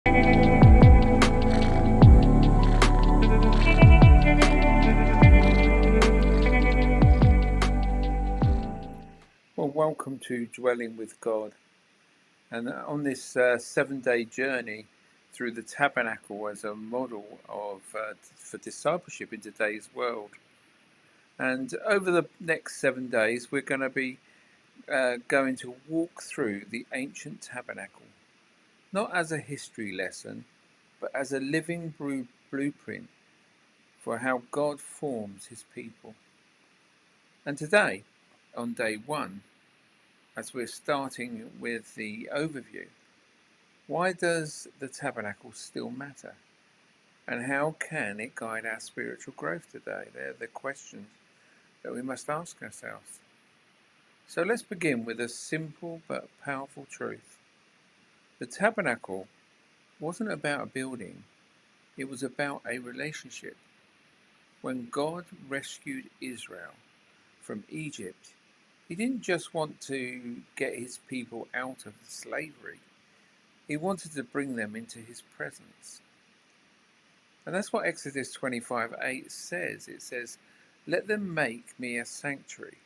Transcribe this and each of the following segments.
Well, welcome to Dwelling with God. And on this 7-day journey through the Tabernacle as a model for discipleship in today's world. And over the next 7 days, we're going to be going to walk through the ancient tabernacle, not as a history lesson, but as a living blueprint for how God forms his people. And today, on day 1, as we're starting with the overview, why does the tabernacle still matter? And how can it guide our spiritual growth today? They're the questions that we must ask ourselves. So let's begin with a simple but powerful truth. The tabernacle wasn't about a building, it was about a relationship. When God rescued Israel from Egypt, he didn't just want to get his people out of slavery, he wanted to bring them into his presence. And that's what Exodus 25:8 says. It says, "Let them make me a sanctuary,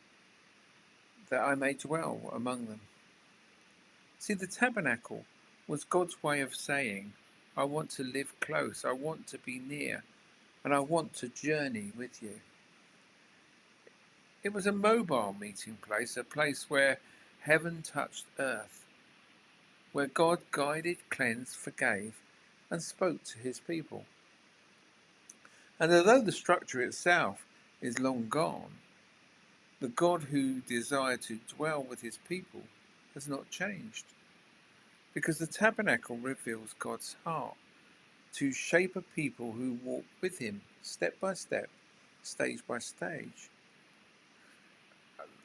that I may dwell among them." See, the tabernacle was God's way of saying, I want to live close, I want to be near, and I want to journey with you. It was a mobile meeting place, a place where heaven touched earth, where God guided, cleansed, forgave, and spoke to his people. And although the structure itself is long gone, the God who desired to dwell with his people has not changed. Because the tabernacle reveals God's heart to shape a people who walk with him step by step, stage by stage.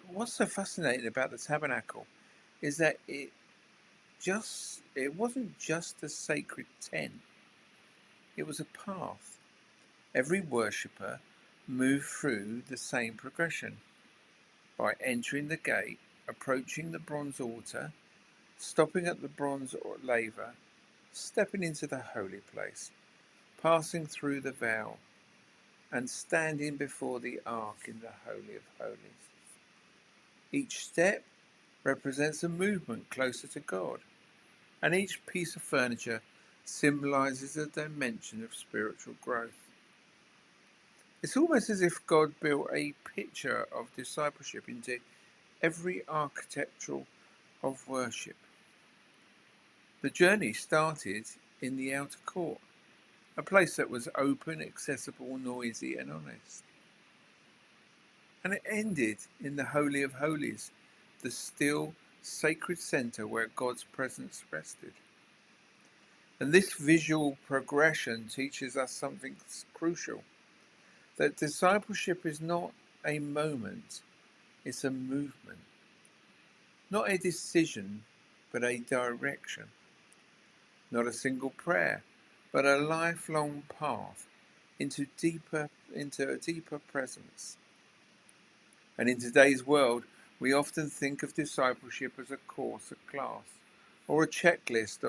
What's so fascinating about the tabernacle is that it wasn't just a sacred tent, it was a path. Every worshipper moved through the same progression by entering the gate, approaching the bronze altar, stopping at the bronze laver, stepping into the holy place, passing through the veil, and standing before the ark in the Holy of Holies. Each step represents a movement closer to God, and each piece of furniture symbolizes a dimension of spiritual growth. It's almost as if God built a picture of discipleship into every architectural of worship. The journey started in the outer court, a place that was open, accessible, noisy, and honest. And it ended in the Holy of Holies, the still, sacred center where God's presence rested. And this visual progression teaches us something crucial, that discipleship is not a moment, it's a movement. Not a decision, but a direction. Not a single prayer, but a lifelong path into a deeper presence. And in today's world, we often think of discipleship as a course, a class, or a checklist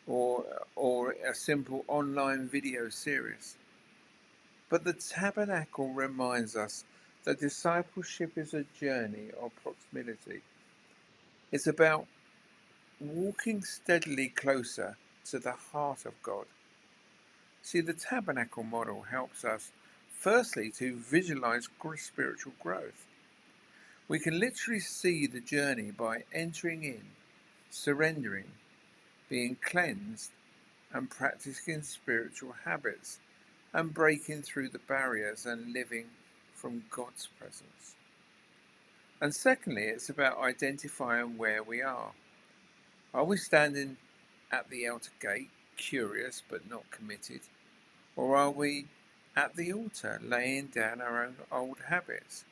or a simple online video series. But the tabernacle reminds us that discipleship is a journey of proximity. It's about walking steadily closer to the heart of God. See, the tabernacle model helps us, firstly, to visualize spiritual growth. We can literally see the journey by entering in, surrendering, being cleansed, and practicing spiritual habits, and breaking through the barriers and living from God's presence. And secondly, it's about identifying where we are. Are we standing at the outer gate, curious but not committed? Or are we at the altar, laying down our own old habits?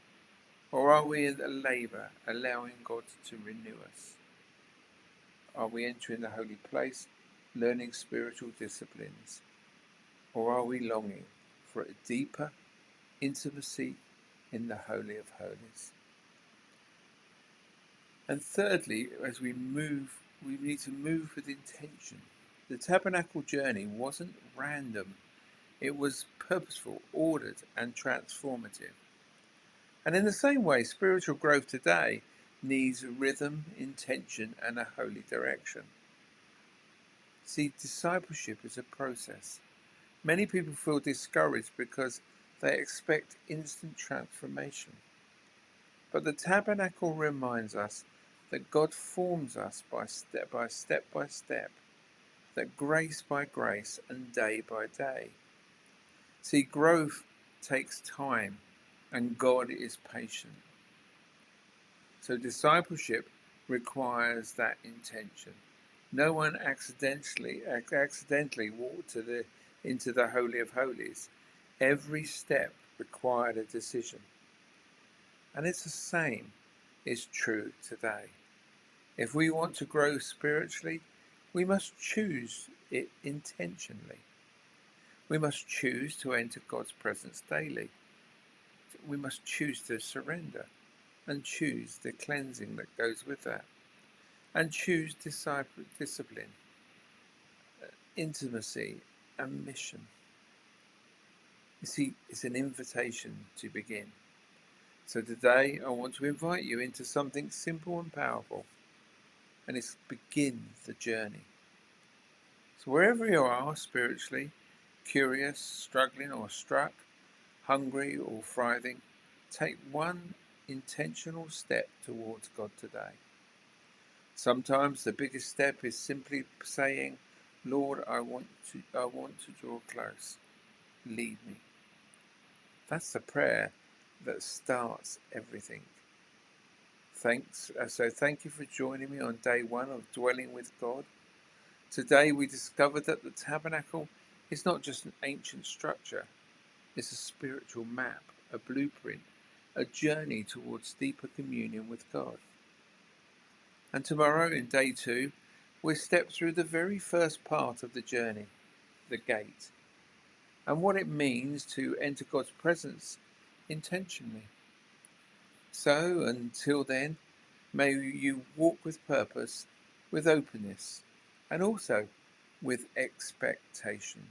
Or are we in the laver, allowing God to renew us? Are we entering the holy place, learning spiritual disciplines? Or are we longing for a deeper intimacy in the Holy of Holies? And thirdly, as we move, we need to move with intention. The tabernacle journey wasn't random, it was purposeful, ordered, and transformative. And in the same way, spiritual growth today needs rhythm, intention, and a holy direction. See, discipleship is a process. Many people feel discouraged because they expect instant transformation. But the tabernacle reminds us that God forms us by step, that grace by grace and day by day. See, growth takes time and God is patient. So discipleship requires that intention. No one accidentally walked into the Holy of Holies. Every step required a decision. And it's the same is true today. If we want to grow spiritually, we must choose it intentionally. We must choose to enter God's presence daily. We must choose to surrender and choose the cleansing that goes with that. And choose discipline, intimacy, and mission. You see, it's an invitation to begin. So today I want to invite you into something simple and powerful, and it's begin the journey. So wherever you are spiritually, curious, struggling or struck, hungry or thriving, take one intentional step towards God today. Sometimes the biggest step is simply saying, Lord, I want to draw close. Lead me. That's the prayer that starts everything. So thank you for joining me on day one of Dwelling with God. Today we discovered that the tabernacle is not just an ancient structure. It's a spiritual map, a blueprint, a journey towards deeper communion with God. And tomorrow, in day two, we'll step through the very first part of the journey, the gate, and what it means to enter God's presence intentionally. So, until then, may you walk with purpose, with openness, and also with expectation.